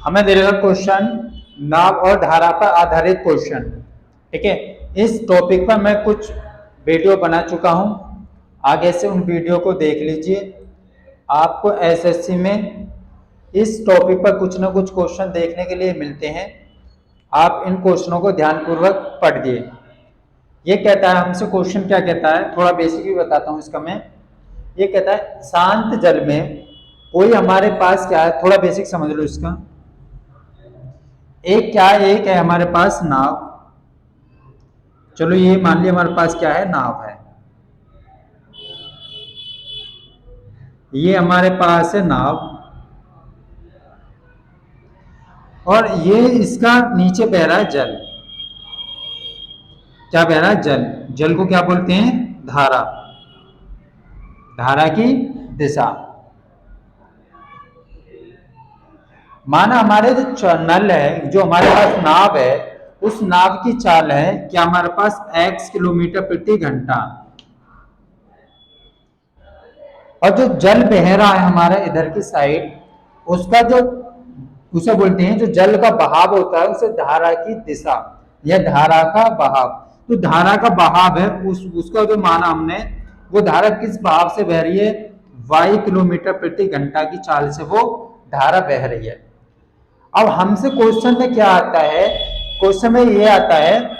हमें दे रखा क्वेश्चन नाव और धारा पर आधारित क्वेश्चन। ठीक है, इस टॉपिक पर मैं कुछ वीडियो बना चुका हूं, आगे से उन वीडियो को देख लीजिए। आपको एसएससी में इस टॉपिक पर कुछ ना कुछ क्वेश्चन देखने के लिए मिलते हैं। आप इन क्वेश्चनों को ध्यानपूर्वक पढ़िए। ये कहता है हमसे, क्वेश्चन क्या कहता है, थोड़ा बेसिक भी बताता हूं इसका मैं। ये कहता है शांत जल में कोई हमारे पास क्या है, थोड़ा बेसिक समझ लो इसका। एक है हमारे पास नाव। चलो ये मान लिया हमारे पास क्या है, नाव है। ये हमारे पास है नाव, और ये इसका नीचे बह रहा है जल। क्या बह रहा है, जल। जल को क्या बोलते हैं, धारा। धारा की दिशा। माना हमारे जो नल है, जो हमारे पास नाव है, उस नाव की चाल है क्या, हमारे पास x किलोमीटर प्रति घंटा। और जो जल बह रहा है हमारा इधर की साइड, उसका जो, उसे बोलते हैं, जो जल का बहाव होता है उसे धारा की दिशा या धारा का बहाव। तो धारा का बहाव है, उसका जो माना हमने, वो धारा किस बहाव से बह रही है, y किलोमीटर प्रति घंटा की चाल से वो धारा बह रही है। अब हमसे क्वेश्चन में क्या आता है, क्वेश्चन में ये आता है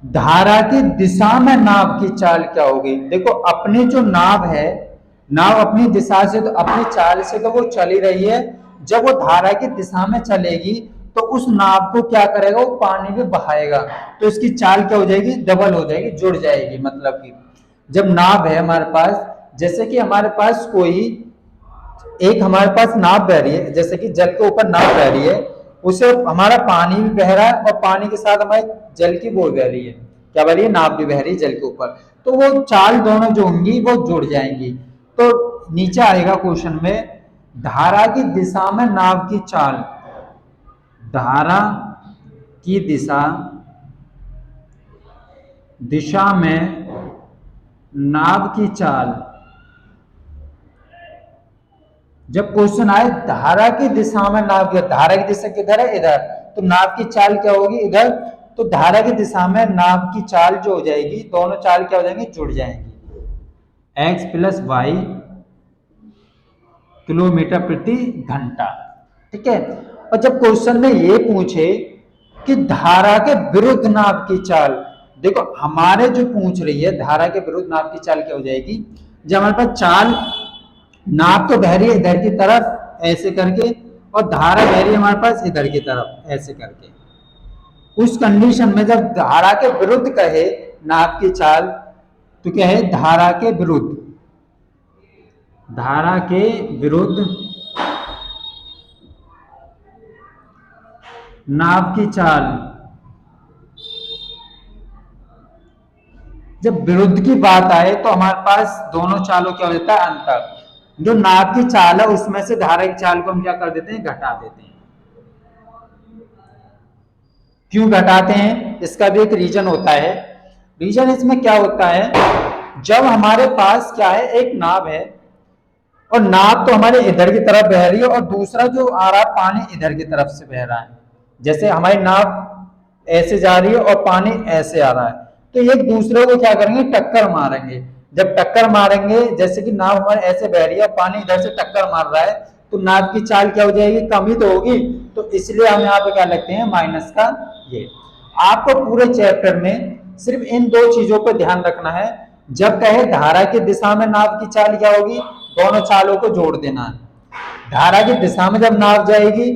धारा की दिशा में नाव की चाल क्या होगी। देखो अपनी जो नाव है, नाव अपनी दिशा से, तो अपनी चाल से तो वो चली रही है। जब वो धारा की दिशा में चलेगी तो उस नाव को क्या करेगा, वो पानी में बहाएगा। तो इसकी चाल क्या हो जाएगी, डबल हो जाएगी, जुड़ जाएगी। मतलब कि जब नाव है हमारे पास, जैसे कि हमारे पास कोई एक हमारे पास नाव बह रही है, जैसे कि जल के ऊपर नाव बह रही है, उसे हमारा पानी भी बह रहा है और पानी के साथ हमारे जल की वो बह रही है, क्या बह रही है, नाव भी बह रही है जल के ऊपर। तो वो चाल दोनों जो होंगी वो जुड़ जाएंगी। तो नीचे आएगा क्वेश्चन में, धारा की दिशा में नाव की चाल। धारा की दिशा, दिशा में नाव की चाल। जब क्वेश्चन आए धारा की दिशा में नाव की, धारा की दिशा किधर है, इधर, तो नाव की चाल क्या होगी, इधर। तो धारा की दिशा में नाव की चाल जो हो जाएगी, दोनों चाल क्या हो जाएंगी, जुड़ जाएंगी, x प्लस वाई किलोमीटर प्रति घंटा। ठीक है। और जब क्वेश्चन में ये पूछे कि धारा के विरुद्ध नाव की चाल, देखो हमारे जो पूछ रही है धारा के विरुद्ध नाव की चाल क्या हो जाएगी। जब हमारे पास चाल, नाव तो बह रही है इधर की तरफ ऐसे करके, और धारा बह रही है हमारे पास इधर की तरफ ऐसे करके, उस कंडीशन में जब धारा के विरुद्ध कहे नाव की चाल, तो क्या है, धारा के विरुद्ध, धारा के विरुद्ध नाव की चाल। जब विरुद्ध की बात आए तो हमारे पास दोनों चालों क्या हो जाता है, अंतर। जो नाव की चाल है उसमें से धारा की चाल को हम क्या कर देते हैं, घटा देते हैं। क्यों घटाते हैं, इसका भी एक रीजन होता है। रीजन इसमें क्या होता है, जब हमारे पास क्या है, एक नाव है, और नाव तो हमारे इधर की तरफ बह रही है, और दूसरा जो आ रहा है पानी इधर की तरफ से बह रहा है। जैसे हमारी नाव ऐसे जा रही है और पानी ऐसे आ रहा है, तो एक दूसरे को क्या करेंगे, टक्कर मारेंगे। जब टक्कर मारेंगे, जैसे कि नाव हमारे ऐसे बह रही है, पानी इधर से टक्कर मार रहा है, तो नाव की चाल क्या हो जाएगी, कम ही तो होगी। तो इसलिए हम यहाँ पे क्या लगते हैं, माइनस का ये। आपको पूरे चैप्टर में सिर्फ इन दो चीजों पर ध्यान रखना है। जब कहे धारा की दिशा में नाव की चाल क्या होगी, दोनों चालों को जोड़ देना है। धारा की दिशा में जब नाव जाएगी,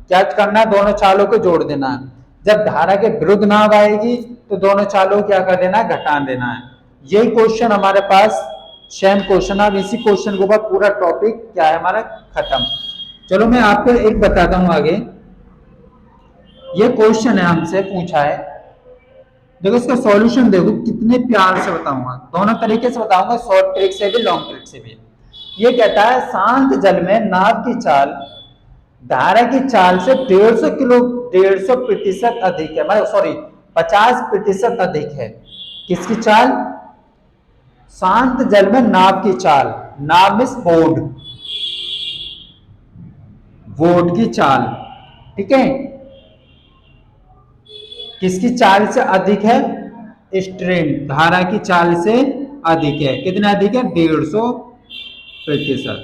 क्या करना है, दोनों चालों को जोड़ देना है। जब धारा के विरुद्ध नाव आएगी तो दोनों चालों को क्या कर देना है, घटा देना है। यही क्वेश्चन हमारे पास सेम क्वेश्चन। अब इसी क्वेश्चन के ऊपर पूरा टॉपिक क्या है हमारा, खत्म। चलो मैं आपको एक बताता हूं आगे। ये क्वेश्चन है, हमसे पूछा है, देखो इसका सॉल्यूशन देखो, कितने प्यार से बताऊंगा, दोनों तरीके से बताऊंगा, शॉर्ट ट्रिक से भी लॉन्ग ट्रिक से भी। ये कहता है शांत जल में नाव की चाल धारा की चाल से 150% अधिक है, मतलब सॉरी 50% अधिक है। किसकी चाल, शांत जल में नाव की चाल, नाव मीन्स बोर्ड, बोर्ड की चाल, ठीक है, किसकी चाल से अधिक है? स्ट्रीम धारा की चाल से अधिक है। कितना अधिक है? 150%।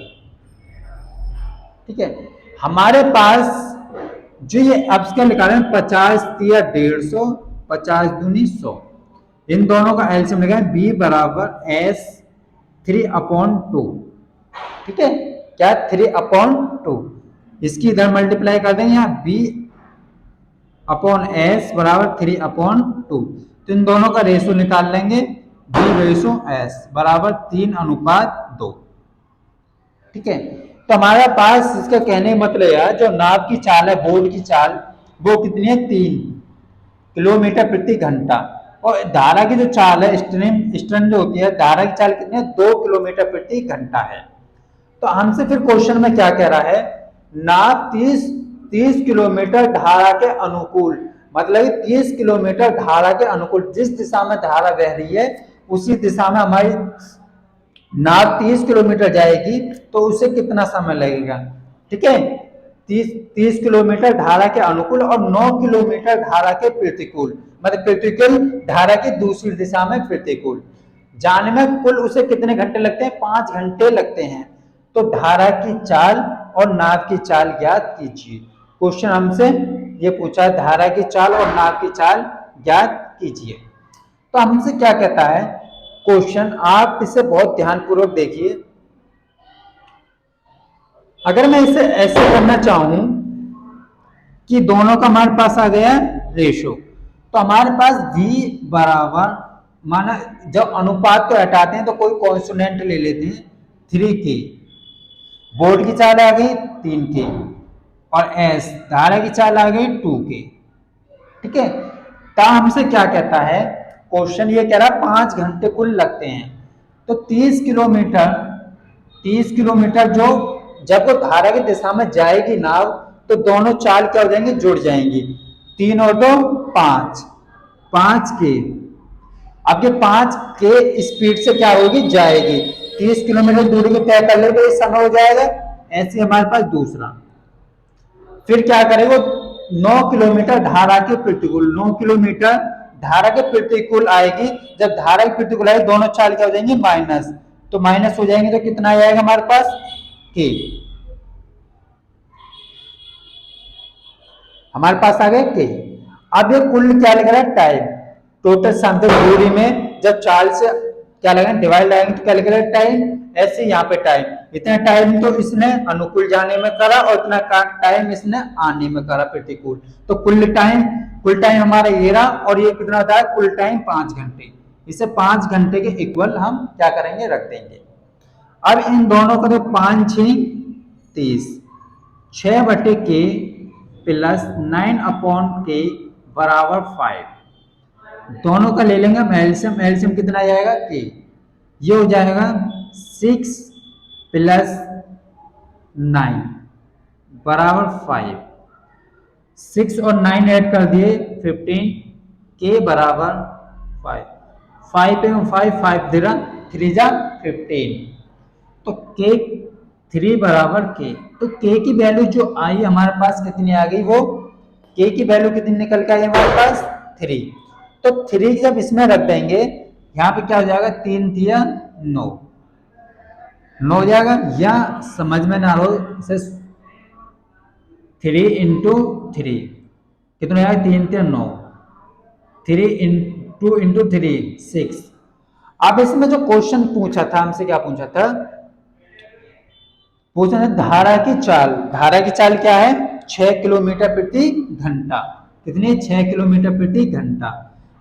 ठीक है, हमारे पास जो ये अब क्या निकाले 50 या 150, 50 दूनी 100, इन दोनों का एलसीएम निकालें, बी बराबर एस 3/2। ठीक है, क्या 3/2, इसकी इधर मल्टीप्लाई कर देंगे, यहाँ बी अपॉन एस बराबर 3/2, तो इन दोनों का रेशो निकाल लेंगे, बी रेशो एस बराबर 3:2। ठीक है, तो हमारे पास इसका कहने का मतलब है जो नाव की चाल है, बोट की चाल, वो कितनी है? 3 किलोमीटर प्रति घंटा। और धारा की जो चाल है, स्ट्रीम जो होती है, धारा की चाल कितनी है? 2 किलोमीटर प्रति घंटा है। तो हमसे फिर क्वेश्चन में क्या कह रहा है? नाव 30 किलोमीटर धारा के अनुकूल, मतलब 30 किलोमीटर धारा के अनुकूल, जिस दिशा में धारा बह रही है उसी दिशा में हमारी नाव 30 किलोमीटर जाएगी, तो उसे कितना समय लगेगा? ठीक है, 30 किलोमीटर धारा के अनुकूल और 9 किलोमीटर धारा के प्रतिकूल, मतलब प्रतिकूल धारा की दूसरी दिशा में प्रतिकूल जाने में कुल उसे कितने घंटे लगते हैं? 5 घंटे लगते हैं। तो धारा की चाल और नाव की चाल ज्ञात कीजिए। क्वेश्चन हमसे ये पूछा है, धारा की चाल और नाव की चाल ज्ञात कीजिए। तो हमसे क्या कहता है क्वेश्चन, आप इसे बहुत ध्यानपूर्वक देखिए। अगर मैं इसे ऐसे करना चाहूं कि दोनों का हमारे पास आ गया रेशो, तो हमारे पास v बराबर, माना जब अनुपात को हटाते हैं तो कोई कॉन्सोनेंट ले लेते हैं, 3k, बोर्ड की चाल आ गई 3k, और s धारा की चाल आ गई 2k। ठीक है, तो हमसे क्या कहता है क्वेश्चन, ये कह रहा है 5 घंटे कुल लगते हैं। तो 30 किलोमीटर जो जब वो धारा की दिशा में जाएगी नाव, तो दोनों चाल क्या हो जाएंगे? जुड़ जाएंगी, 3 और 2 5, 5k। अब ये 5k स्पीड से क्या होगी? जाएगी। 30 किलोमीटर दूरी को तय कर ले तो इस समय हो जाएगा। ऐसे हमारे पास दूसरा, फिर क्या करेंगे? 9 किलोमीटर धारा के प्रतिकूल, 9 किलोमीटर धारा के प्रतिकूल आएगी। जब धारा के प्रतिकूल आएगी, दोनों चाल क्या हो जाएंगे? माइनस, तो माइनस हो जाएंगे, तो कितना आएगा हमारे पास? के, हमारे पास आ गए के। अब ये कुल क्या लिख रहा है? टाइम, टोटल सांख्यिक दूरी में जब चाल से क्या लगाएंगे? डिवाइड लगाएंगे तो क्या लिख रहा है? टाइम। ऐसे यहाँ पे टाइम, इतना टाइम तो इसने अनुकूल जाने में करा और इतना टाइम इसने आने में करा प्रतिकूल, तो कुल टाइम हमारा ये रहा। और ये कितना होता है? कुल टाइम 5 घंटे। इसे 5 घंटे के इक्वल हम क्या करेंगे? रख देंगे। अब इन दोनों का तो 5 6 30, 6/k प्लस 9/k बराबर 5। दोनों का ले लेंगे हम एलसीएम, एलसीएम कितना जाएगा? k, ये हो जाएगा 6 + 9 बराबर 5। 6 और 9 ऐड कर दिए 15, k बराबर 5। 5 पे 5, 5 3 जा 15, तो k 3 बराबर k। तो k की वैल्यू जो आई हमारे पास कितनी आ गई? वो k की वैल्यू कितनी निकल के आई हमारे पास? 3। तो 3 जब इसमें रख देंगे, यहाँ पे क्या हो जाएगा? 3 3 9, 9 हो जाएगा। या समझ में ना हो इसे 3 × 3 कितना आएगा? 3 3 9, 3 × 3 6। अब इसमें जो क्वेश्चन पूछा था हमसे, क्या पूछा था? पूछा था धारा की चाल। धारा की चाल क्या है? 6 किलोमीटर प्रति घंटा। कितनी? 6 किलोमीटर प्रति घंटा।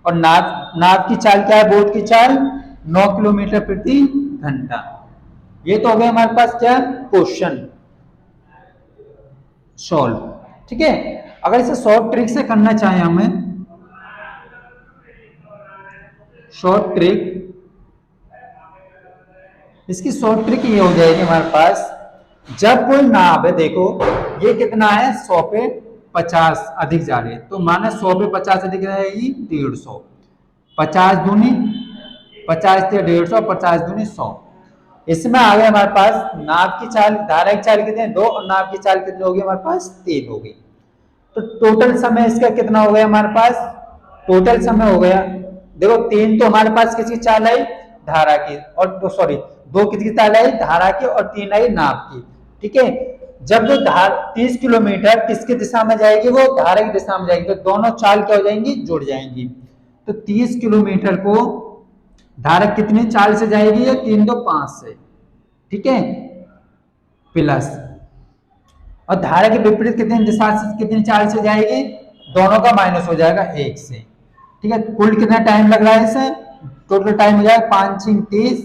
और नाव की चाल क्या है? बोट की चाल 9 किलोमीटर प्रति घंटा। ये तो हो गया हमारे पास क्या? Question solve. ठीक है, अगर इसे शॉर्ट ट्रिक से करना चाहें हमें, शॉर्ट ट्रिक, इसकी शॉर्ट ट्रिक ये हो जाएगी हमारे पास, जब कोई नाव है, देखो ये कितना है? 100 पे 50 अधिक जा रही है, तो माना 100 पे 50 अधिक रहेगी 150, 50 दूनी 50 × 150, 50 दूनी 100। इसमें आ गए हमारे पास नाव की चाल, धारा की चाल कितने 2 और नाव की चाल कितनी होगी हमारे पास 3 होगी। तो टोटल समय इसका कितना हो गया हमारे पास, टोटल समय हो गया, देखो 3 तो हमारे पास किसकी चाल आई, धारा की, और तो सॉरी 2 किसकी चाल आई, धारा की, और 3 आई नाव की। ठीक है, जब जो 30 किलोमीटर किसकी दिशा में जाएगी, वो धारा की दिशा में जाएगी, तो दोनों चाल क्या हो जाएंगी, जुड़ जाएंगी। तो 30 किलोमीटर को धारा कितनी चाल से जाएगी, या 3 2 5 से, ठीक है, प्लस, और धारा के विपरीत कितनी दिशा से कितनी चाल से जाएगी, दोनों का माइनस हो जाएगा 1 से। ठीक है, कुल कितना टाइम लग रहा है इसे, टोटल टाइम हो जाएगा 5 6 30,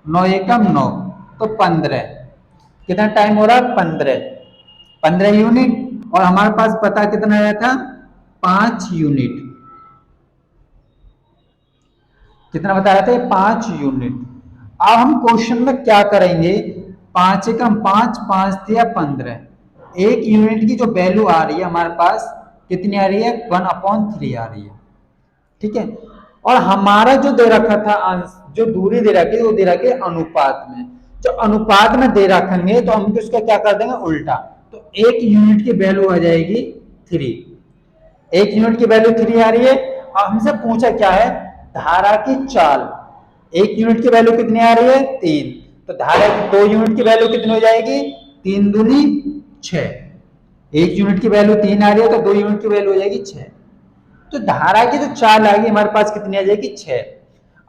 9 एकम 9, तो 15, कितना टाइम हो रहा है 15 यूनिट, और हमारे पास पता कितना आया था 5 यूनिट, कितना बताया था 5 यूनिट। अब हम क्वेश्चन में क्या करेंगे, 5 एकम 5, 5 दिया 15, 1 यूनिट की जो वैल्यू आ रही है हमारे पास कितनी आ रही है 1/3 आ रही है। ठीक है, और हमारा जो दे रखा था जो दूरी दे रखी है वो दे रखी है अनुपात में, जो अनुपात में दे रखेंगे तो हम उसका क्या कर देंगे उल्टा, तो 1 यूनिट की वैल्यू आ जाएगी 3, 1 यूनिट की वैल्यू 3 आ रही है। और हमसे पूछा क्या है, धारा की चाल, 1 यूनिट की वैल्यू कितनी आ रही है 3, तो धारा की 2 यूनिट की वैल्यू कितनी हो जाएगी 3 दूनी 6, 1 यूनिट की वैल्यू 3 आ रही है तो 2 यूनिट की वैल्यू हो जाएगी 6, तो धारा की जो चाल आएगी हमारे पास कितनी आ जाएगी 6।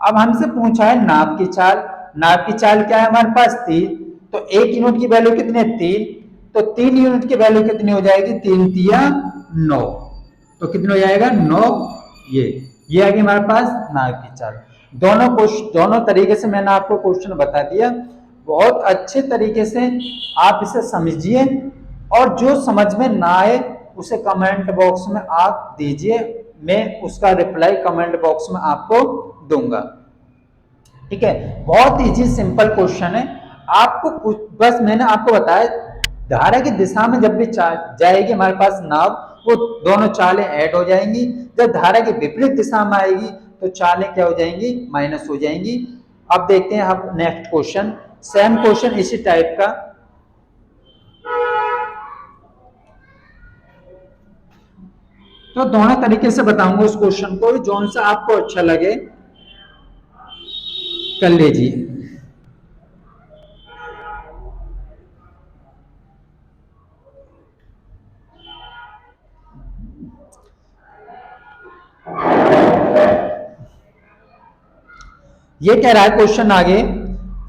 अब हमसे पूछा है नाव की चाल, नाव की चाल क्या है हमारे पास 3, तो 1 यूनिट की वैल्यू कितनी है 3, तो 3 यूनिट की वैल्यू कितनी हो जाएगी 3 तिया 9, तो कितने हो जाएगा 9, ये आ गई हमारे पास नाव की चाल। दोनों तरीके से मैंने आपको क्वेश्चन बता दिया, बहुत अच्छे तरीके से आप इसे समझिए, और जो समझ में ना आए उसे कमेंट बॉक्स में आप दीजिए, मैं उसका रिप्लाई कमेंट बॉक्स में आपको दूंगा। ठीक है, बहुत इजी सिंपल क्वेश्चन है, आपको कुछ बस मैंने आपको बताया, धारा की दिशा में जब भी जाएगी हमारे पास नाव, वो दोनों चालें ऐड हो जाएंगी, जब धारा की विपरीत दिशा में आएगी तो चालें क्या हो जाएंगी माइनस हो जाएंगी। अब देखते हैं हम नेक्स्ट क्वेश्चन, सेम क्वेश्चन इसी टाइप का, तो दोनों तरीके से बताऊंगा उस क्वेश्चन को, जौन सा आपको अच्छा लगे कर लीजिए। ये कह रहा है क्वेश्चन आगे,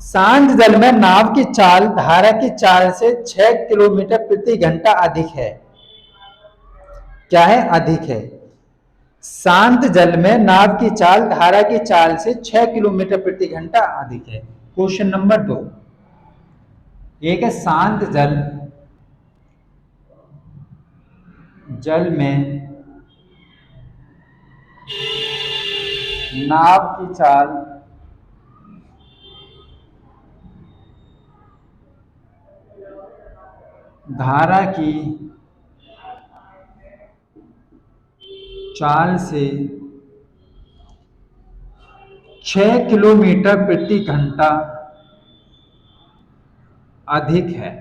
शांत जल में नाव की चाल धारा की चाल से 6 किलोमीटर प्रति घंटा अधिक है, क्या है अधिक है, शांत जल में नाव की चाल धारा की चाल से 6 किलोमीटर प्रति घंटा अधिक है। क्वेश्चन नंबर 2, एक है शांत जल में नाव की चाल धारा की चाल से 6 किलोमीटर प्रति घंटा अधिक है।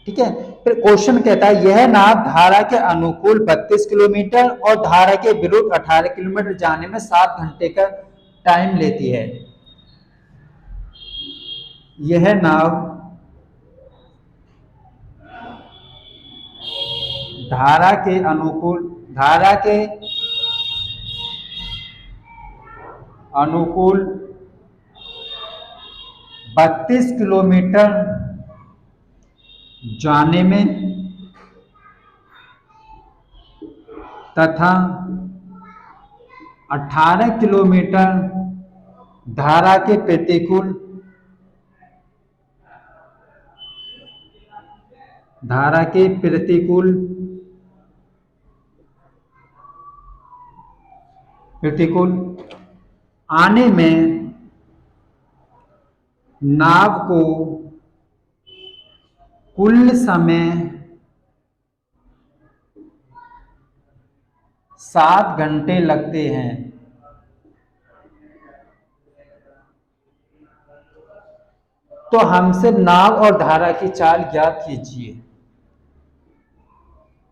ठीक है, फिर क्वेश्चन कहता है यह नाव धारा के अनुकूल 32 किलोमीटर और धारा के विरुद्ध 18 किलोमीटर जाने में 7 घंटे का टाइम लेती है। यह नाव धारा के अनुकूल 32 किलोमीटर जाने में तथा 18 किलोमीटर धारा के प्रतिकूल प्रतिकूल आने में नाव को कुल समय 7 घंटे लगते हैं। तो हमसे नाव और धारा की चाल ज्ञात कीजिए।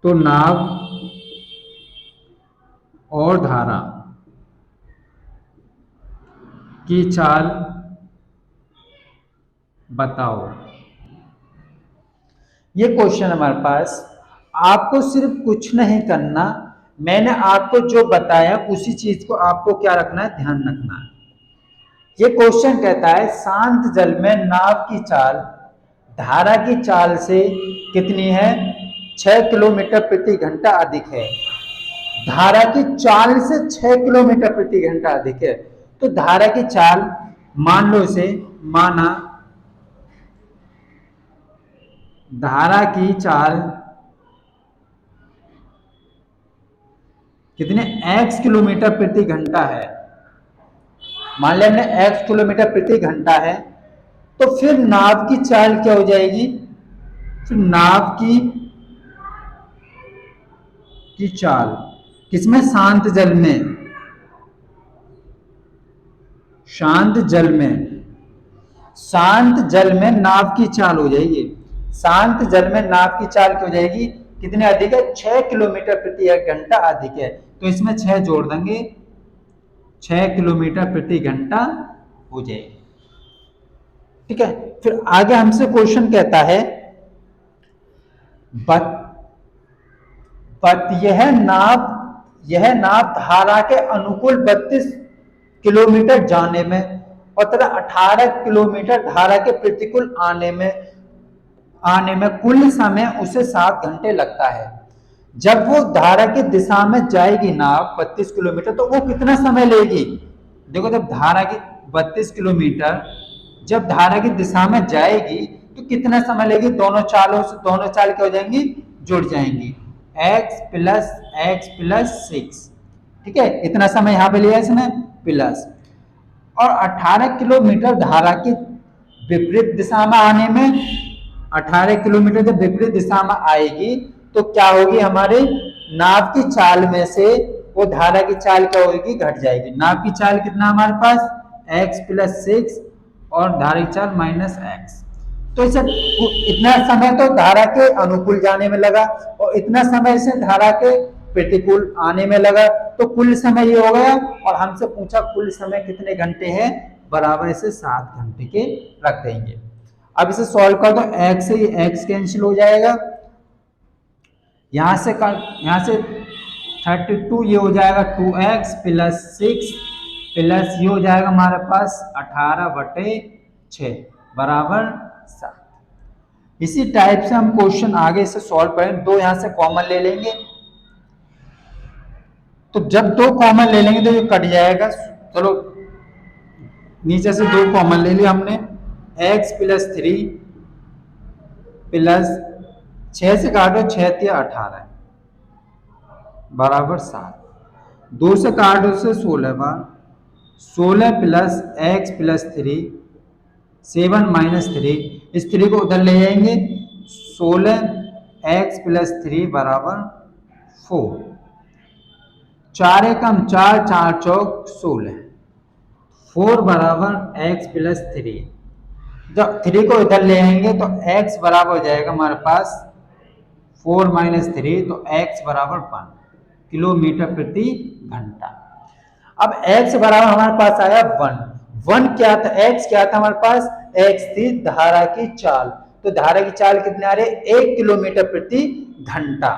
तो नाव और धारा की चाल बताओ। ये क्वेश्चन हमारे पास। आपको सिर्फ कुछ नहीं करना, मैंने आपको जो बताया उसी चीज को आपको क्या रखना है, ध्यान रखना है। ये क्वेश्चन कहता है शांत जल में नाव की चाल धारा की चाल से कितनी है, 6 किलोमीटर प्रति घंटा अधिक है। धारा की चाल से 6 किलोमीटर प्रति घंटा अधिक है। तो धारा की चाल मान लो, इसे माना धारा की चाल कितने x किलोमीटर प्रति घंटा है। मान लिया हमने x किलोमीटर प्रति घंटा है, तो फिर नाव की चाल क्या हो जाएगी, फिर नाव की चाल किसमें, शांत जल में, शांत जल में, शांत जल में नाव की चाल हो जाएगी। शांत जल में नाव की चाल क्या हो जाएगी, कितने अधिक है, 6 किलोमीटर प्रति घंटा अधिक है। तो इसमें 6 जोड़ देंगे, 6 किलोमीटर प्रति घंटा हो जाएगी। ठीक है। फिर आगे हमसे क्वेश्चन कहता है यह नाव धारा के अनुकूल 32 किलोमीटर जाने में और 18 किलोमीटर धारा के प्रतिकूल आने में कुल समय उसे 7 घंटे लगता है। जब वो धारा की दिशा में जाएगी नाव 32 किलोमीटर, तो वो कितना समय लेगी। देखो, जब धारा की 32 किलोमीटर जब धारा की दिशा में जाएगी तो कितना समय लेगी, दोनों चाल क्या हो जाएंगी, जुड़ जाएंगी, x प्लस 6। ठीक है, इतना समय यहां पे लिया इसने प्लस, और 18 किलोमीटर धारा की विपरीत दिशा में आने में, 18 किलोमीटर जब विपरीत दिशा में आएगी तो क्या होगी, हमारे नाव की चाल में से वो धारा की चाल क्या होगी, घट जाएगी। नाव की चाल कितना हमारे पास, x प्लस 6 और धारा की चाल -x। तो इसे इतना समय तो धारा के अनुकूल जाने में लगा और इतना समय से धारा के प्रतिकूल आने में लगा, तो कुल समय ये हो गया। और हमसे पूछा कुल समय कितने घंटे है, बराबर इसे 7 घंटे के रख देंगे। अब इसे सॉल्व कर दो, x से ये x कैंसिल हो जाएगा, यहां से 32 ये हो जाएगा 2x प्लस 6 प्लस ये हो जाएगा हमारे पास 18/6 बराबर 7। इसी टाइप से हम क्वेश्चन आगे से सॉल्व करें। 2 यहां से कॉमन ले लेंगे, तो जब 2 कॉमन ले लेंगे तो ये कट जाएगा। चलो नीचे से 2 कॉमन ले लिया हमने, x प्लस 3 प्लस 6 से काटो, 6 × 18 बराबर 7। 2 से काटो से 16 बार, 16 प्लस x प्लस 3 7 माइनस 3, इस 3 को उधर ले जाएंगे, 16 x प्लस 3 बराबर 4। 4 एकम 4, 4 चौक 16, 4 बराबर x प्लस 3। जब 3 को इधर ले आएंगे तो x बराबर हो जाएगा हमारे पास 4 माइनस 3, तो x बराबर 1 किलोमीटर प्रति घंटा। अब x बराबर हमारे पास आया 1 क्या था, x क्या था हमारे पास, x थी धारा की चाल। तो धारा की चाल कितने आ रहे, 1 किलोमीटर प्रति घंटा।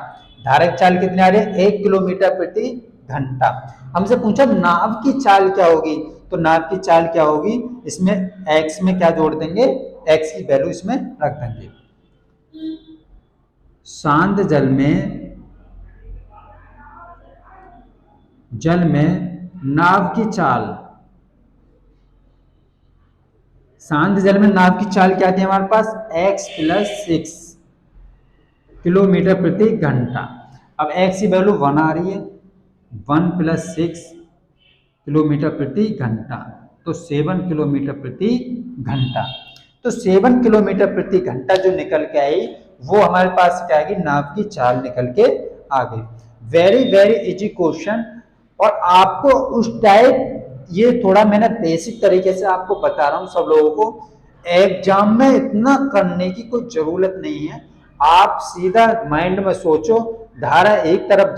धारा की चाल कितने आ रहे, 1 किलोमीटर प्रति घंटा। हमसे पूछा नाव की चाल क्या होगी, तो नाव की चाल क्या होगी, इसमें x में क्या जोड़ देंगे, x की वैल्यू इसमें रख देंगे। शांत जल में नाव की चाल, शांत जल में नाव की चाल क्या थी हमारे पास, x प्लस 6 किलोमीटर प्रति घंटा। अब x की वैल्यू 1 आ रही है, 1 प्लस 6 किलोमीटर प्रति घंटा, तो 7 किलोमीटर प्रति घंटा। तो 7 किलोमीटर प्रति घंटा जो निकल के आई वो हमारे पास क्या आएगी, नाव की चाल निकल के आ गई। Very very easy question. और आपको उस टाइप, ये थोड़ा मैंने बेसिक तरीके से आपको बता रहा हूँ सब लोगों को, एग्जाम में इतना करने की कोई जरूरत नहीं है। आप सीधा माइंड में सोचो, धारा एक तरफ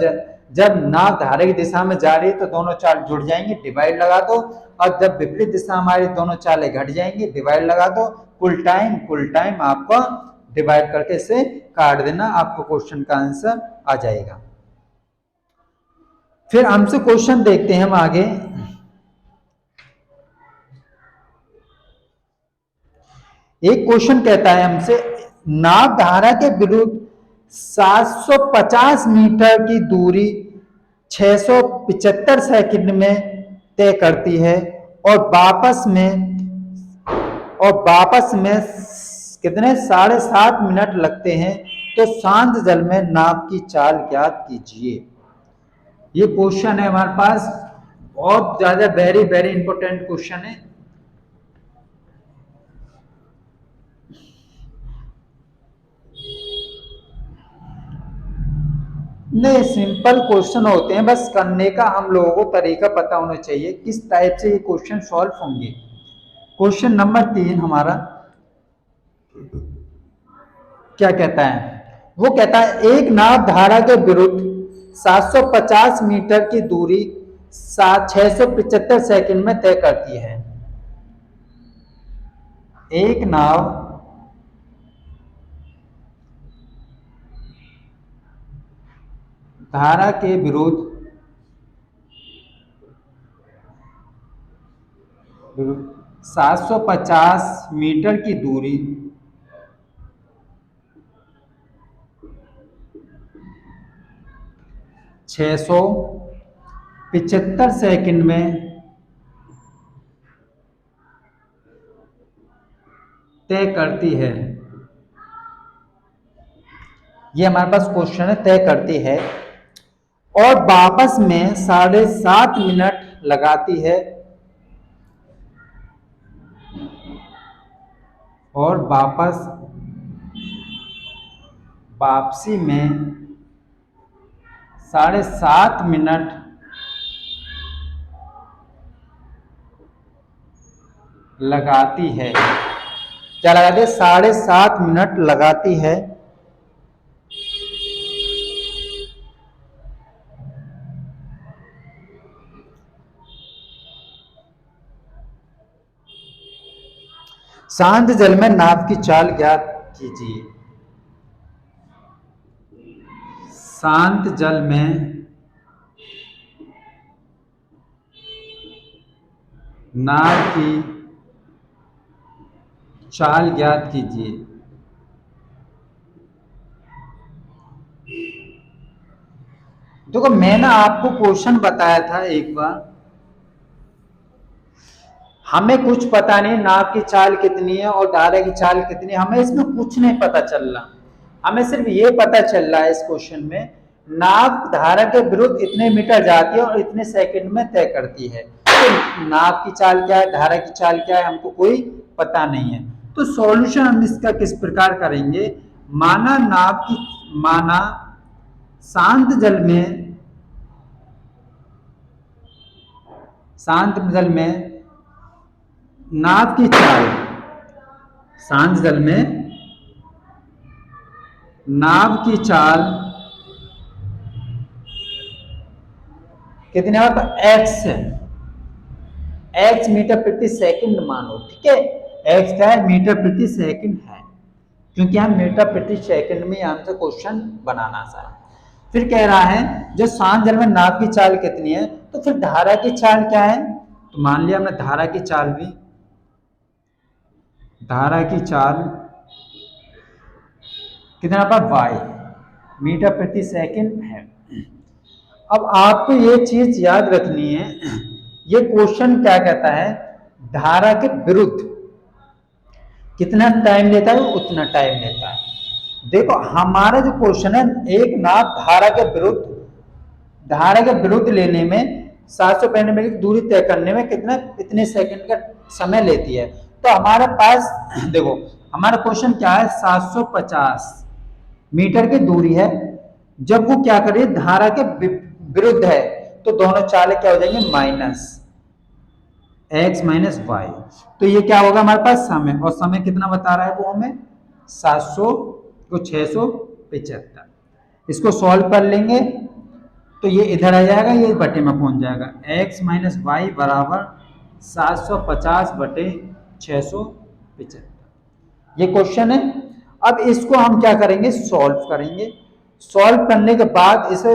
जब नाव धारा की दिशा में जा रही है तो दोनों चाल जुड़ जाएंगे, डिवाइड लगा दो। और जब विपरीत दिशा हमारी दोनों चालें घट जाएंगी, डिवाइड लगा दो। कुल टाइम आपको डिवाइड करके इसे काट देना, आपको क्वेश्चन का आंसर आ जाएगा। फिर हमसे क्वेश्चन देखते हैं हम आगे। एक क्वेश्चन कहता है हमसे, नाव धारा के विरुद्ध 750 मीटर की दूरी 675 सेकंड में तय करती है और वापस में कितने 7.5 मिनट लगते हैं, तो शांत जल में नाव की चाल ज्ञात कीजिए। ये क्वेश्चन है हमारे पास, बहुत ज्यादा वेरी वेरी इंपॉर्टेंट क्वेश्चन है। नहीं, सिंपल क्वेश्चन होते हैं, बस करने का हम लोगों को तरीका पता होना चाहिए किस टाइप से ये क्वेश्चन सॉल्व होंगे। क्वेश्चन नंबर 3 हमारा क्या कहता है? वो कहता है एक नाव धारा के विरुद्ध 750 मीटर की दूरी 675 सेकंड में तय करती है। एक नाव धारा के विरुद्ध 750 मीटर की दूरी 675 सेकंड में तय करती है। ये हमारे पास क्वेश्चन है, तय करती है और वापस में 7.5 मिनट लगाती है और वापसी में 7.5 मिनट लगाती है। क्या लगाती है? 7.5 मिनट लगाती है। शांत जल में नाव की चाल ज्ञात कीजिए। शांत जल में नाव की चाल ज्ञात कीजिए। देखो, मैंने आपको क्वेश्चन बताया था एक बार, हमें कुछ पता नहीं नाव की चाल कितनी है और धारा की चाल कितनी है, हमें इसमें कुछ नहीं पता चल रहा। हमें सिर्फ ये पता चल रहा है इस क्वेश्चन में, नाव धारा के विरुद्ध इतने मीटर जाती है और इतने सेकंड में तय करती है। तो नाव की चाल क्या है, धारा की चाल क्या है, हमको कोई पता नहीं है। तो सॉल्यूशन हम इसका किस प्रकार करेंगे? माना शांत जल में नाव की चाल, शांत जल में नाव की चाल कितने x है, x मीटर प्रति सेकंड मानो, ठीक है। x क्या है? मीटर प्रति सेकंड है, क्योंकि हम मीटर प्रति सेकंड में हमसे क्वेश्चन बनाना चाहे। फिर कह रहा है जो शांत जल में नाव की चाल कितनी है, तो फिर धारा की चाल क्या है? तो मान लिया हमने धारा की चाल कितना y मीटर प्रति सेकंड है। अब आपको ये चीज याद रखनी है, ये क्वेश्चन क्या कहता है? धारा के विरुद्ध कितना टाइम लेता है, उतना टाइम लेता है। देखो, हमारा जो क्वेश्चन है, एक नाव धारा के विरुद्ध लेने में 795 मीटर की दूरी तय करने में इतने सेकंड का समय लेती है। तो हमारे पास देखो, हमारा क्वेश्चन क्या है? 750 मीटर की दूरी है, जब वो क्या करे, धारा के विरुद्ध है, तो दोनों चालें क्या हो जाएंगे? Minus x minus Y. तो ये क्या होगा हमारे पास समय, और समय कितना बता रहा है वो हमें 700 को 675। इसको सॉल्व कर लेंगे तो ये इधर आ जाएगा, ये बटे में पहुंच जाएगा। x माइनस वाई बराबर 750 बटे 675। ये क्वेश्चन है। अब इसको हम क्या करेंगे, सॉल्व करेंगे। सॉल्व करने के बाद इसे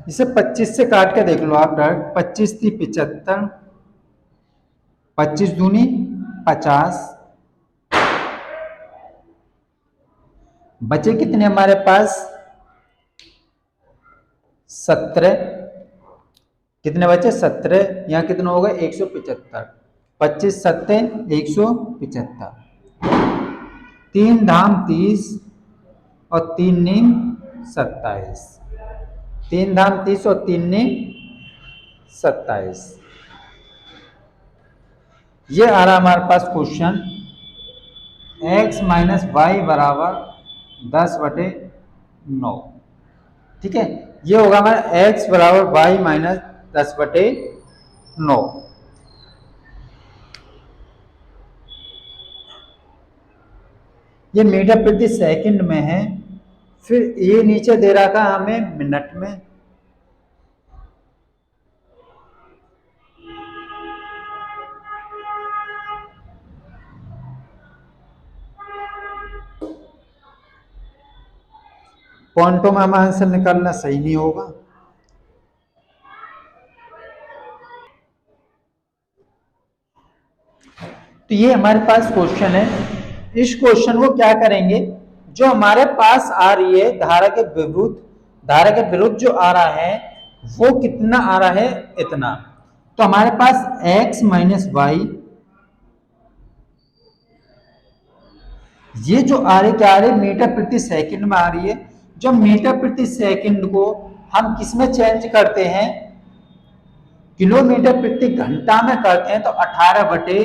इसे 25 से काट के देख लो आप डायरेक्ट। 25 थी 75, 25 दूनी 50, बचे कितने हमारे पास 17। कितने बचे 17, यहाँ कितना होगा 175। 25 सत्ते 175, 3 धाम 30 और 3 नीम 27। 3 धाम 30 और 3 नीम 27। ये आ रहा हमारे पास क्वेश्चन x माइनस वाई बराबर 10 बटे 9। ठीक है, ये होगा हमारा x बराबर वाई माइनस 10 बटे 9। ये मीटर प्रति सेकंड में है, फिर ये नीचे दे रहा था हमें मिनट में। पॉइंटों में हमें आंसर निकालना सही नहीं होगा। तो ये हमारे पास क्वेश्चन है। इस क्वेश्चन को क्या करेंगे, जो हमारे पास आ रही है धारा के विरुद्ध, धारा के विरुद्ध जो आ रहा है वो कितना आ रहा है, इतना। तो हमारे पास x माइनस वाई, ये जो आ रही क्या आ रही, मीटर प्रति सेकंड में आ रही है। जो मीटर प्रति सेकंड को हम किस में चेंज करते हैं, किलोमीटर प्रति घंटा में करते हैं, तो 18 बटे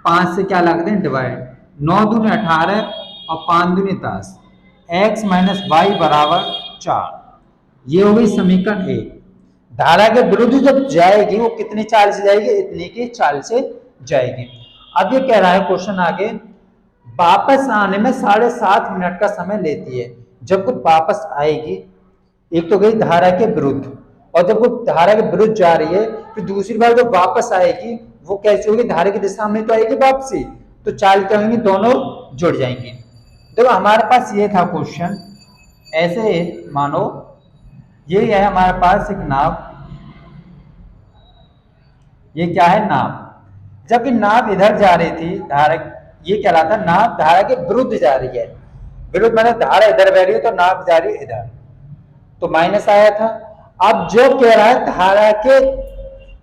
5 से क्या लगते हैं डिवाइड। 9 दूनी 18 और 5 दूनी 10। x माइनस वाई बराबर 4। ये हो गई समीकरण 1। धारा के विरुद्ध जब जाएगी वो कितनी चाल से जाएगी, इतनी की चाल से जाएगी। अब ये कह रहा है क्वेश्चन आगे, वापस आने में 7.5 मिनट का समय लेती है। जब वो वापस आएगी, एक तो गई धारा के विरुद्ध, और जब वो धारा के विरुद्ध जा रही है फिर दूसरी बार जब वापस आएगी वो कैसे होगी, धारा की दिशा में तो आएगी वापसी, तो चाल क्या होंगी, दोनों जुड़ जाएंगी। देखो हमारे पास ये था क्वेश्चन, ऐसे मानो ये है हमारे पास एक नाव, ये क्या है नाव। जब ये नाव इधर जा रही थी, धारा, ये क्या रहा था, नाव धारा के विरुद्ध जा रही है। विरुद्ध मतलब धारा इधर बह रही है तो नाव जा रही है इधर, तो माइनस आया था। अब जो कह रहा है धारा के,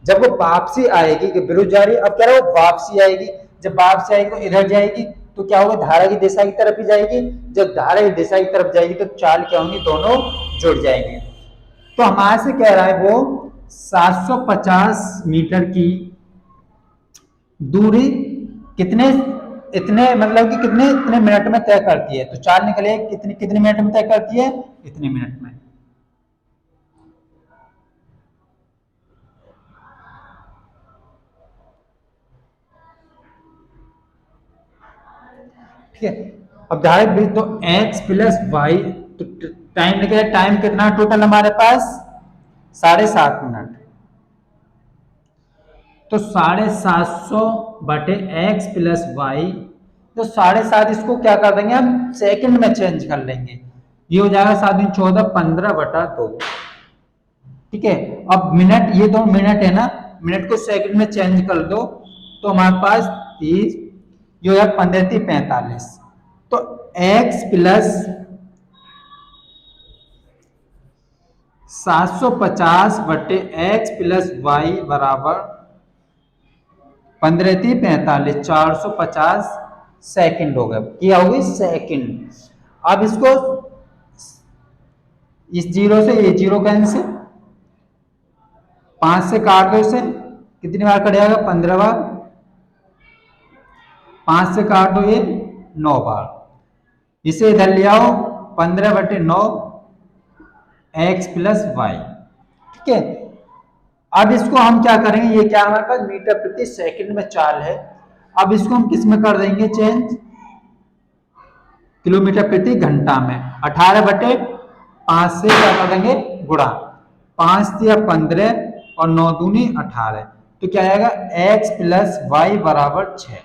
जब वो वापसी आएगी कि विरुद्ध जा रही है, अब कह रहा है वो वापसी आएगी। जब वापसी आएगी तो इधर जाएगी, तो क्या होगा, धारा की दिशा की तरफ ही जाएगी। जब धारा की दिशा की तरफ जाएगी तो चाल क्या होंगी, दोनों जुड़ जाएंगे। तो हमारे से कह रहा है वो 750 मीटर की दूरी कितने, इतने मतलब कि कितने, इतने मिनट में तय करती है। तो चाल निकले कितनी, कितने मिनट में तय करती है, इतने मिनट में। ठीक है, अब डायरेक्ट भेज दो x प्लस वाई, तो टाइम निकले, टाइम कितना टोटल हमारे पास 7.5 मिनट। तो 750 बटे x प्लस वाई, तो 7.5 इसको क्या कर देंगे हम, सेकंड में चेंज कर लेंगे। ये हो जाएगा 7 दिन 14, 15 बटा 2। ठीक है, अब मिनट, ये दो मिनट है ना, मिनट को सेकंड में चेंज कर दो तो हमारे पास 30, ये हो जाएगा 15 3 45। तो x प्लस 750 बटे x प्लस वाई बराबर 15 3 45, 450 सेकंड हो गया, क्या होगी सेकंड। अब इसको इस जीरो से ये जीरो कैंसिल, 5 से काट दो इसे, कितनी बार कट जाएगा? 15 बार। 5 से काट दो ये 9 बार। इसे इधर ले आओ, 15/9 एक्स प्लस वाई। ठीक है, अब इसको हम क्या करेंगे, ये क्या हमारे पास मीटर प्रति सेकंड में चाल है, अब इसको हम किस में कर देंगे चेंज? किलोमीटर प्रति घंटा में। 18/5 से क्या कर देंगे? गुणा। 5 या 15 और 9 दूनी 18, तो क्या आएगा? x प्लस वाई बराबर 6।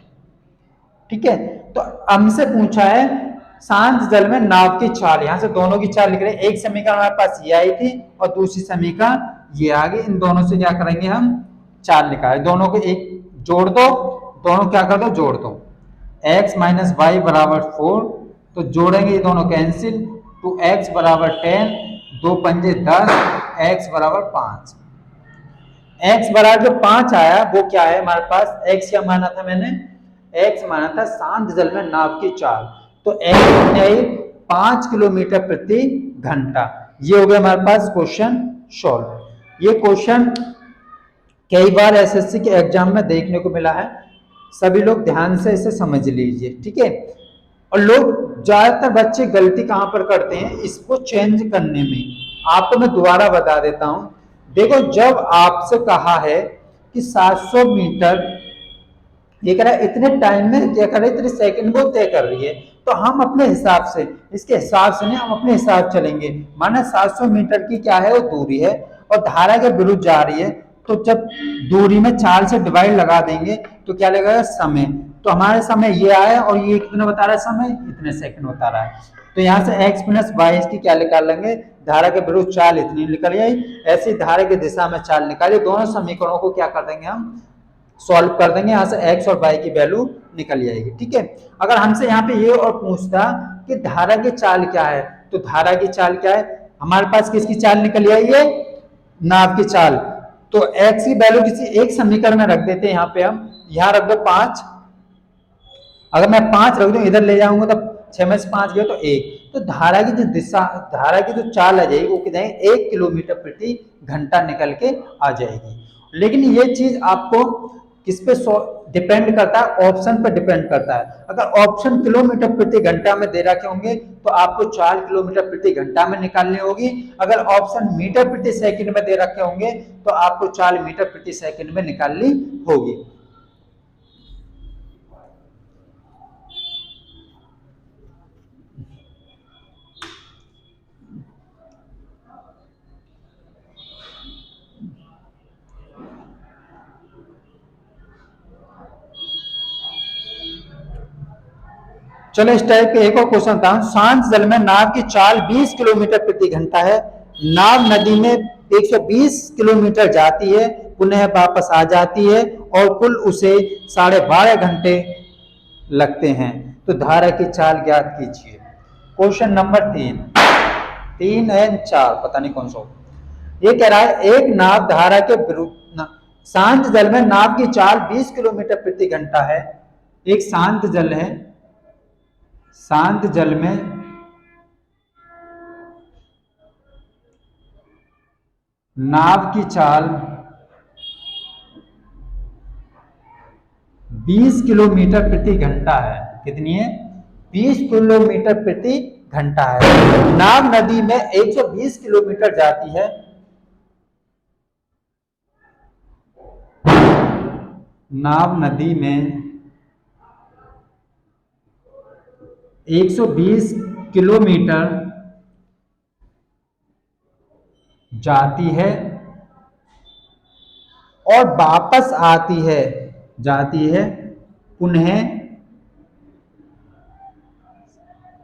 ठीक है, तो हमसे पूछा है शांत जल में नाव की चाल, यहां से दोनों की चाल लिख रहे हैं। एक समीकरण हमारे पास ये आई थी और दूसरी समीकरण ये आ गई। इन दोनों से क्या करेंगे हम? चाल निकाले, दोनों को एक जोड़ दो, दोनों क्या कर दो? जोड़ दो। x माइनस वाई बराबर 4, तो जोड़ेंगे ये दोनों कैंसिल, तो x बराबर 10, 2 पंजे 10, x बराबर 5। x बराबर जो 5 आया वो क्या है हमारे पास? x क्या माना था मैंने? x माना था शांत जल में नाव की चाल, तो x कितनी आई? 5 किलोमीटर प्रति घंटा। ये हो गया हमारे पास क्वेश्चन सॉल्व। ये क्वेश्चन कई बार एसएससी के एग्जाम में देखने को मिला है, सभी लोग ध्यान से इसे समझ लीजिए। ठीक है, और लोग ज्यादातर बच्चे गलती कहां पर करते हैं इसको चेंज करने में, आपको मैं दोबारा बता देता हूं। देखो, जब आपसे कहा है कि 700 मीटर ये कह रहा है इतने टाइम में, क्या कर रही है? इतने सेकंड को तय कर रही है, तो हम अपने हिसाब से, इसके हिसाब से नहीं, हम अपने हिसाब चलेंगे। माना 700 मीटर की क्या है? वो दूरी है और धारा के विरुद्ध जा रही है, तो जब दूरी में 4 से डिवाइड लगा देंगे तो क्या लगेगा? समय। तो हमारे समय ये आया और ये कितना बता रहा है? समय इतने सेकंड बता रहा है। तो यहाँ से x प्लस वाई की क्या निकाल लेंगे? धारा के विरुद्ध चाल इतनी निकल आई। ऐसी धारा की दिशा में चाल निकाली, दोनों समीकरणों को क्या कर देंगे? हम सॉल्व कर देंगे, यहाँ से x और y की वैल्यू निकल जाएगी। ठीक है, अगर हमसे यहाँ पे ये और पूछता कि धारा की चाल क्या है, तो धारा की चाल क्या है? हमारे पास किसकी चाल निकल आई है? नाव की चाल। तो x की वैल्यू किसी एक समीकरण में रख देते हैं, यहाँ पे हम, यहाँ रख दो 5। अगर मैं 5 रख दूं, इधर ले जाऊंगा तो 6 में से 5 गया तो 1, तो धारा की जो दिशा, धारा की जो चाल आ जाएगी वो कितना है? 1 किलोमीटर प्रति घंटा निकल के आ जाएगी। लेकिन ये चीज आपको किस पे डिपेंड करता है? ऑप्शन पे डिपेंड करता है। अगर ऑप्शन किलोमीटर प्रति घंटा में दे रखे होंगे तो आपको 4 किलोमीटर प्रति घंटा में निकालनी होगी। अगर ऑप्शन मीटर प्रति सेकंड में दे रखे होंगे तो आपको 4 मीटर प्रति सेकंड में निकालनी होगी। चलो इस टाइप के एक और क्वेश्चन था। शांत जल में नाव की चाल 20 किलोमीटर प्रति घंटा है, नाव नदी में 120 किलोमीटर जाती है, पुनः वापस आ जाती है और कुल उसे 12.5 घंटे लगते हैं, तो धारा की चाल ज्ञात कीजिए। क्वेश्चन नंबर 3 एंड 4 पता नहीं कौन सा। ये कह रहा है एक नाव धारा के विरुद्ध, शांत जल में नाव की चाल 20 किलोमीटर प्रति घंटा है। एक शांत जल है, शांत जल में नाव की चाल 20 किलोमीटर प्रति घंटा है। कितनी है? 20 किलोमीटर प्रति घंटा है। नाव नदी में 120 किलोमीटर जाती है, नाव नदी में 120 किलोमीटर जाती है और वापस आती है, जाती है, पुनः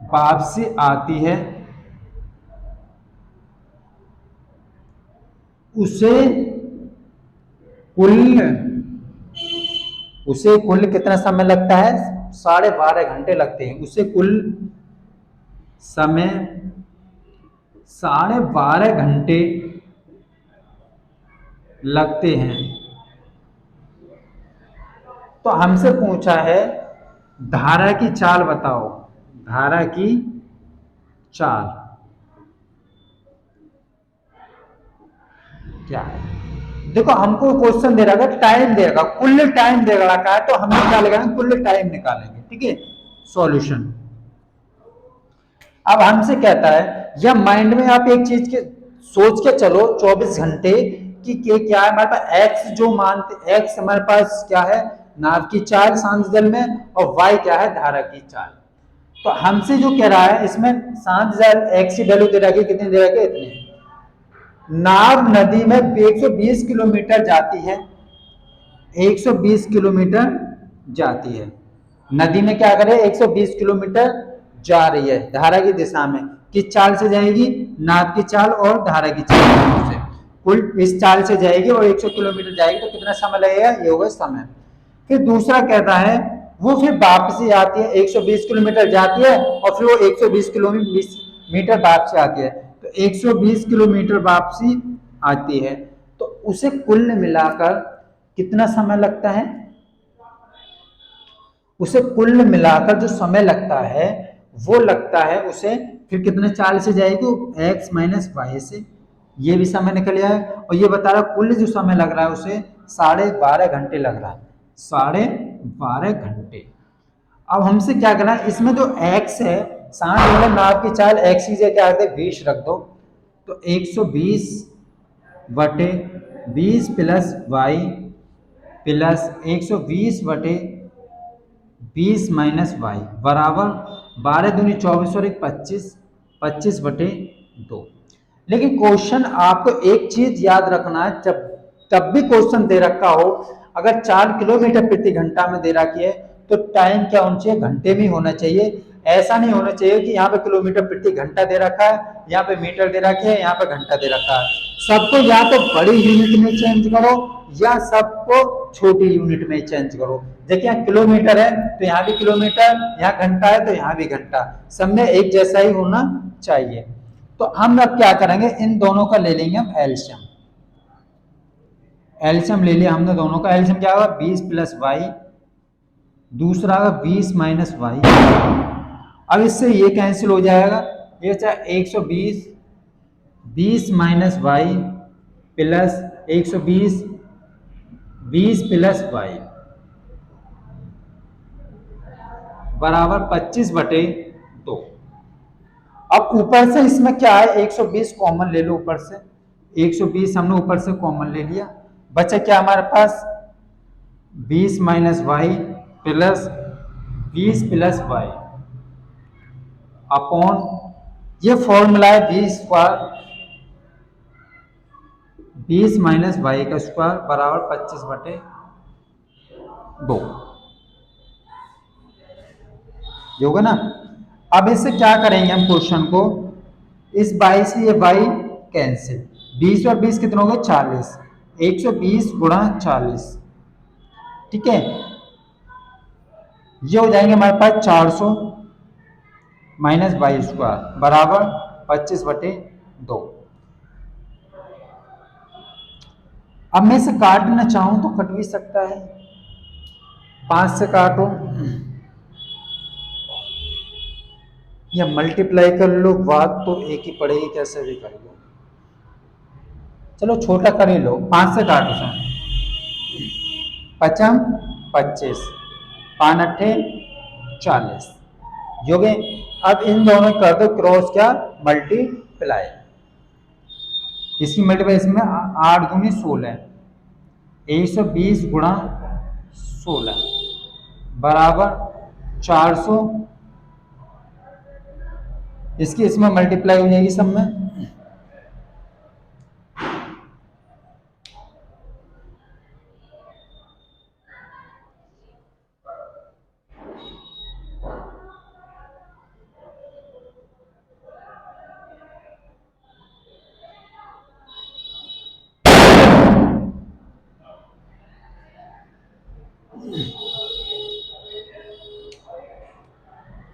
वापसी आती है, उसे कुल कितना समय लगता है? 12.5 घंटे लगते हैं। उसे कुल समय 12.5 घंटे लगते हैं। तो हमसे पूछा है धारा की चाल बताओ, धारा की चाल। क्या है। देखो हमको क्वेश्चन दे रखा है, टाइम दे रखा, कुल टाइम दे रखा है, तो हम क्या लगाएंगे, कुल टाइम निकालेंगे। ठीक है, सॉल्यूशन। अब हमसे कहता है, या माइंड में आप एक चीज के सोच के चलो 24 घंटे कि क्या है हमारे पास एक्स, जो मानते एक्स हमारे पास क्या है, नाव की चाल शांत जल में, और वाई क्या है, धारा की चाल। तो हमसे जो कह रहा है इसमें शांत जल एक्स की वैल्यू दे रखी है, कितनी दे रखी है, इतनी। नाव नदी में 120 किलोमीटर जाती है, 120 किलोमीटर जाती है नदी में, क्या करे 120 किलोमीटर जा रही है धारा की दिशा में। किस चाल से जाएगी, नाव की चाल और धारा की चाल से, कुल इस चाल से जाएगी और 100 किलोमीटर जाएगी, तो कितना समय लगेगा, ये होगा समय। फिर दूसरा कहता है वो फिर वापसी आती है, 120 किलोमीटर जाती है और फिर वो 120 किलोमीटर वापसी आती है, तो 120 किलोमीटर वापसी आती है, तो उसे कुल मिलाकर कितना समय लगता है, उसे कुल मिलाकर जो समय लगता है वो लगता है उसे, फिर कितने चाल से जाएगी, x माइनस वाई से, ये भी समय निकल जाए, और ये बता रहा कुल जो समय लग रहा है उसे 12.5 घंटे लग रहा है, 12.5 घंटे। अब हमसे क्या करना है, इसमें जो x है, सांस मतलब नाव की चाल x की जगह क्या रखते, 20 रख दो, तो 120 बटे 20 प्लस वाई प्लस 120 बटे 20 माइनस वाई बराबर 12 दूनी 24 और 25, 25 बटे 2। लेकिन क्वेश्चन आपको एक चीज याद रखना है, जब तब भी क्वेश्चन दे रखा हो, अगर 4 किलोमीटर प्रति घंटा में दे रखी है, तो टाइम क्या होना चाहिए, घंटे में होना चाहिए। ऐसा नहीं होना चाहिए कि यहाँ पे किलोमीटर प्रति घंटा दे रखा है, यहाँ पे मीटर दे रखे है, यहाँ पे घंटा दे रखा है। सबको या तो बड़ी यूनिट में चेंज करो या सबको छोटी यूनिट में चेंज करो। देखिए यहाँ किलोमीटर है तो यहाँ भी किलोमीटर, यहाँ घंटा है तो यहाँ भी घंटा, सब में एक जैसा ही होना चाहिए। तो हम अब क्या करेंगे, इन दोनों का ले लेंगे हम एलसीएम। एलसीएम ले लिया हमने दोनों का, एलसीएम क्या होगा, 20 प्लस वाई, दूसरा 20 माइनस वाई। अब इससे ये कैंसिल हो जाएगा, ये चाहे 120 20 minus y plus 120 20 plus y बराबर 25 बटे 2। अब ऊपर से इसमें क्या है, 120 कॉमन ले लो ऊपर से, 120 हमने ऊपर से कॉमन ले लिया, बचा क्या हमारे पास 20 minus y plus 20 plus y upon, ये फॉर्मूला है 20 स्क्वायर 20 माइनस वाई का स्क्वायर बराबर 25 बटे 2, ये होगा ना। अब इससे क्या करेंगे हम क्वेश्चन को, इस 22 से ये y कैंसिल, 20 और 20 कितना हो गए 40, 120 गुणा 40, ठीक है, ये हो जाएंगे हमारे पास 400 माइनस वाई स्क्वायर बराबर 25 बटे 2। अब मैं इसे काटना चाहूं तो कट भी सकता है, 5 से काटो या मल्टीप्लाई कर लो, बात तो एक ही पड़ेगी, कैसे भी कर लो, चलो छोटा कर ही लो, 5 से काटो सर, 5 25 5 अट्ठे 40 हो गए। अब इन दोनों कर दो क्रॉस, क्या मल्टीप्लाई, इसकी मल्टीप्लाई इसमें 8 दूनी 16, 120 गुणा 16 बराबर 400, इसकी इसमें मल्टीप्लाई हो जाएगी सब में,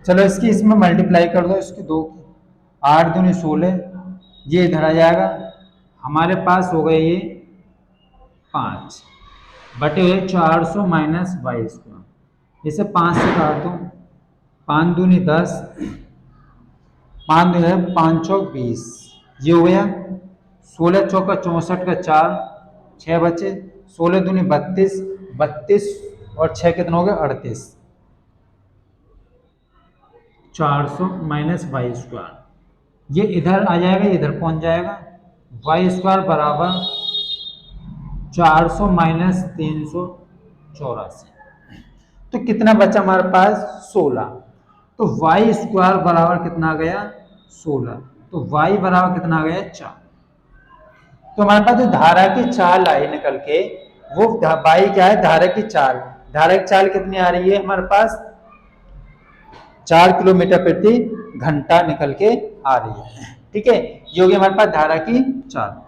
चलो इसकी इसमें मल्टीप्लाई कर दो, इसकी 2 की 8 दूनी 16, ये इधर आ जाएगा, हमारे पास हो गए ये 5 बटे हुए 400 माइनस वाई स्क्वायर, इसे 5 से काट दो, 5 दूनी 10, 5 दूनी 5 20, ये हो गया 16 चौका 64 का 4, 6 बचे, 16 दूनी 32, 32 और 6 कितना हो गया 38, 400 माइनस वाई स्क्वायर, ये इधर आ जाएगा, इधर पहुंच जाएगा, वाई स्क्वायर बराबर 400 माइनस 384, तो कितना बचा हमारे पास 16, तो वाई स्क्वायर बराबर कितना आ गया 16, तो वाई बराबर कितना आ गया 4, तो हमारे पास जो धारा की चाल आई निकल के, वो वाई क्या है धारा की चाल, धारा की चाल कितनी आ रही है हमारे पास 4 किलोमीटर प्रति घंटा निकल के आ रही है, ठीक है, ये होगी हमारे पास धारा की चाल।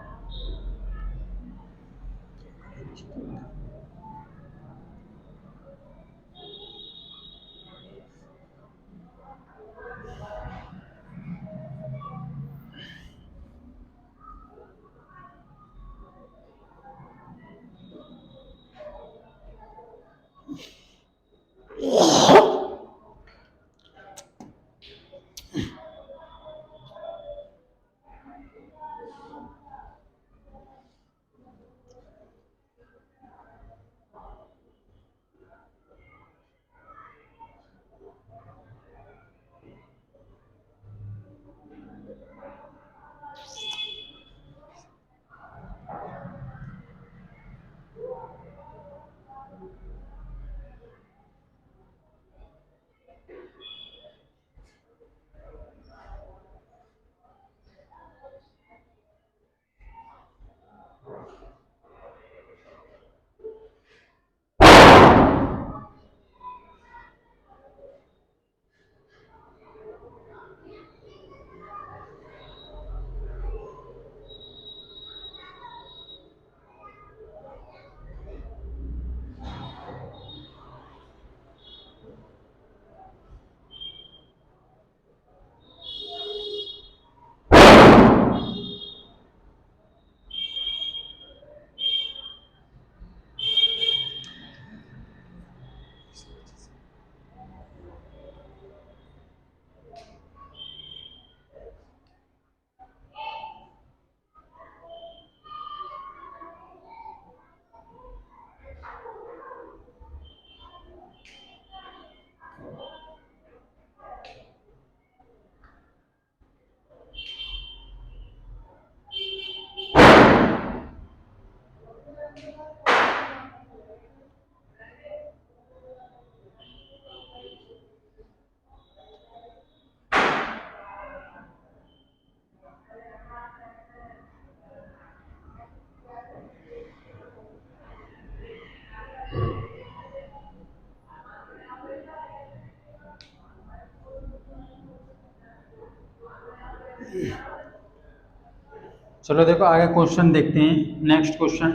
चलो देखो आगे क्वेश्चन देखते हैं, नेक्स्ट क्वेश्चन।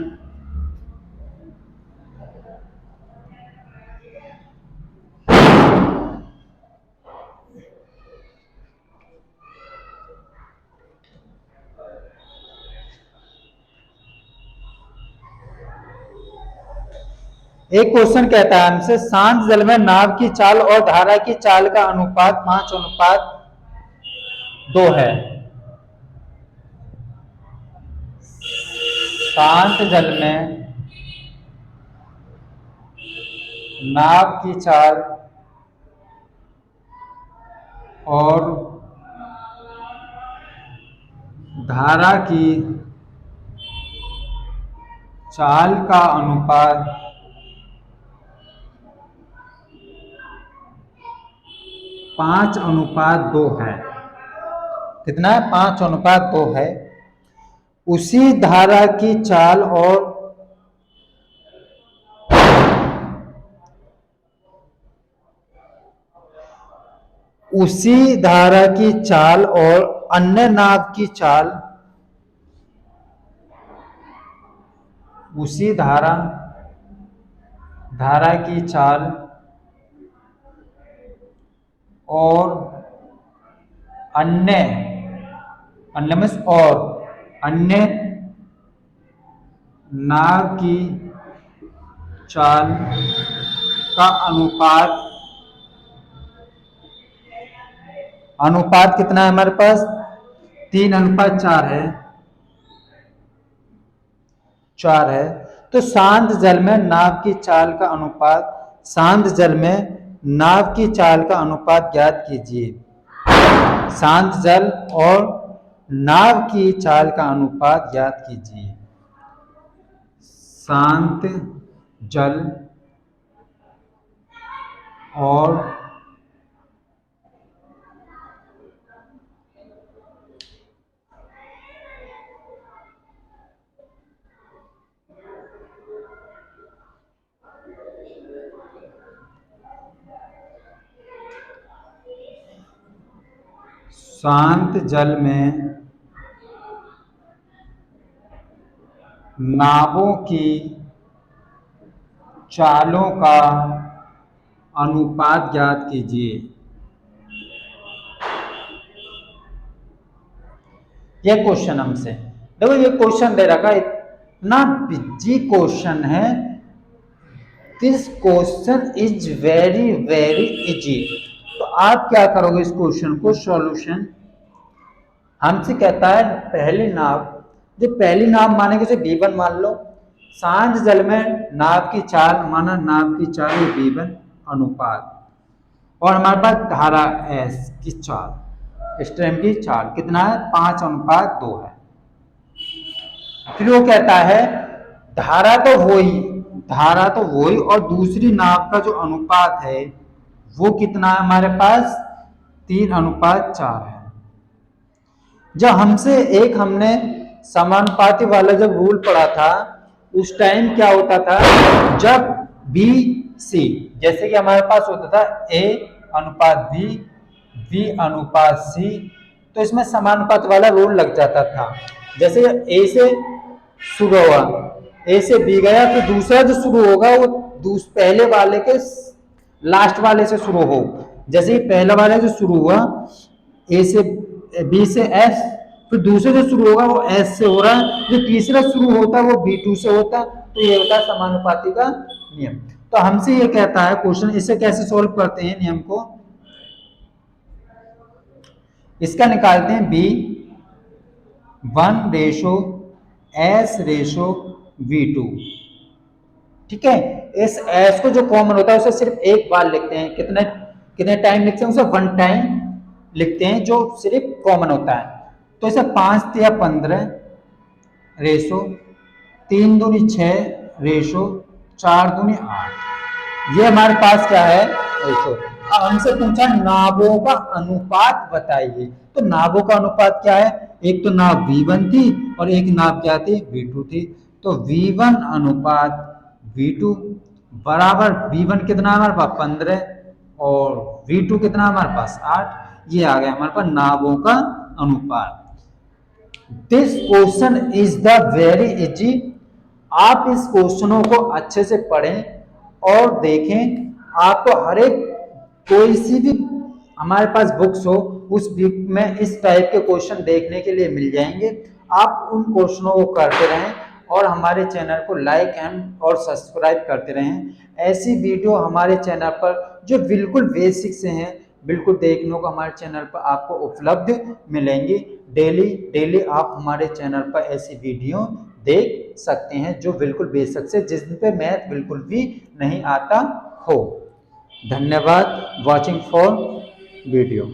एक क्वेश्चन कहता है हमसे, शांत जल में नाव की चाल और धारा की चाल का अनुपात 5:2 है। शांत जल में नाव की चाल और धारा की चाल का अनुपात 5:2 है। कितना है 5:2 है। उसी धारा की चाल और उसी धारा की चाल और अन्य नाव की चाल, उसी धारा की चाल और अन्य अन्य नाव की चाल का अनुपात कितना है हमारे पास 3:4 है। 4 है। तो शांत जल में नाव की चाल का अनुपात, शांत जल में नाव की चाल का अनुपात ज्ञात कीजिए। शांत जल और नाव की चाल का अनुपात ज्ञात कीजिए। शांत जल और शांत जल में नावों की चालों का अनुपात ज्ञात कीजिए। ये क्वेश्चन हमसे, देखो ये क्वेश्चन दे रखा है, इतना बिजी क्वेश्चन है। This question is very very easy. तो आप क्या करोगे, इस क्वेश्चन को सॉल्यूशन हमसे कहता है पहली नाव, जो पहली नाव माने कि V1 मान लो, शांत जल में नाव की चाल माना, नाव की चाल V1 अनुपात, और हमारे पास धारा S की चाल, स्ट्रीम की चाल कितना है, 5:2 है। फिर वो कहता है धारा तो वही और दूसरी नाव का जो अनुपात है वो कितना है, हमारे पास 3:4 है। जब हमने समानुपाती वाला जब रूल पढ़ा था, उस टाइम क्या होता था, जब बी सी, जैसे कि हमारे पास होता था A:B, B:C, तो इसमें समानुपात वाला रूल लग जाता था। जैसे A से शुरू हुआ, A से B गया, तो दूसरा जो शुरू होगा वो पहले वाले के लास्ट वाले से शुरू हो। जैसे ही पहला वाला जो शुरू हुआ A से B से S, फिर दूसरे जो शुरू होगा वो S से हो रहा है, जो तीसरा शुरू होता है वो B2 से होता है। तो ये होता है समानुपाती का नियम। तो हमसे ये कहता है क्वेश्चन, इसे कैसे सोल्व करते हैं नियम को, इसका निकालते हैं B1:S:V2। ठीक है, इस S को जो कॉमन होता है उसे सिर्फ एक बार लिखते हैं। कितने टाइम लिखते हैं उसे, 1 टाइम लिखते हैं, जो सिर्फ कॉमन होता है। तो इसे 5×15 रेशो 3×6 रेशो 4×8, ये हमारे पास क्या है रेशो। अब हमसे पूछा नावों का अनुपात बताइए। तो नावों का अनुपात क्या है, एक तो नाव V1 थी और एक नाव क्या थी, V2 थी। तो V1 अनुपात V2 बराबर, V1 कितना हमारे पास 15 और V2 कितना हमारे पास 8। ये आ गया हमारे पास नावों का अनुपात। This question is the very easy. आप इस क्वेश्चनों को अच्छे से पढ़ें और देखें। आपको हर एक कोई सी भी हमारे पास बुक्स हो, उस बुक में इस टाइप के क्वेश्चन देखने के लिए मिल जाएंगे। आप उन क्वेश्चनों को करते रहें और हमारे चैनल को लाइक एंड और सब्सक्राइब करते रहें। ऐसी वीडियो हमारे चैनल पर जो बिल्कुल बेसिक से हैं, बिल्कुल देखने को हमारे चैनल पर आपको उपलब्ध मिलेंगी। डेली आप हमारे चैनल पर ऐसी वीडियो देख सकते हैं जो बिल्कुल बेसिक से, जिस पे मैथ बिल्कुल भी नहीं आता हो। धन्यवाद वॉचिंग फॉर वीडियो।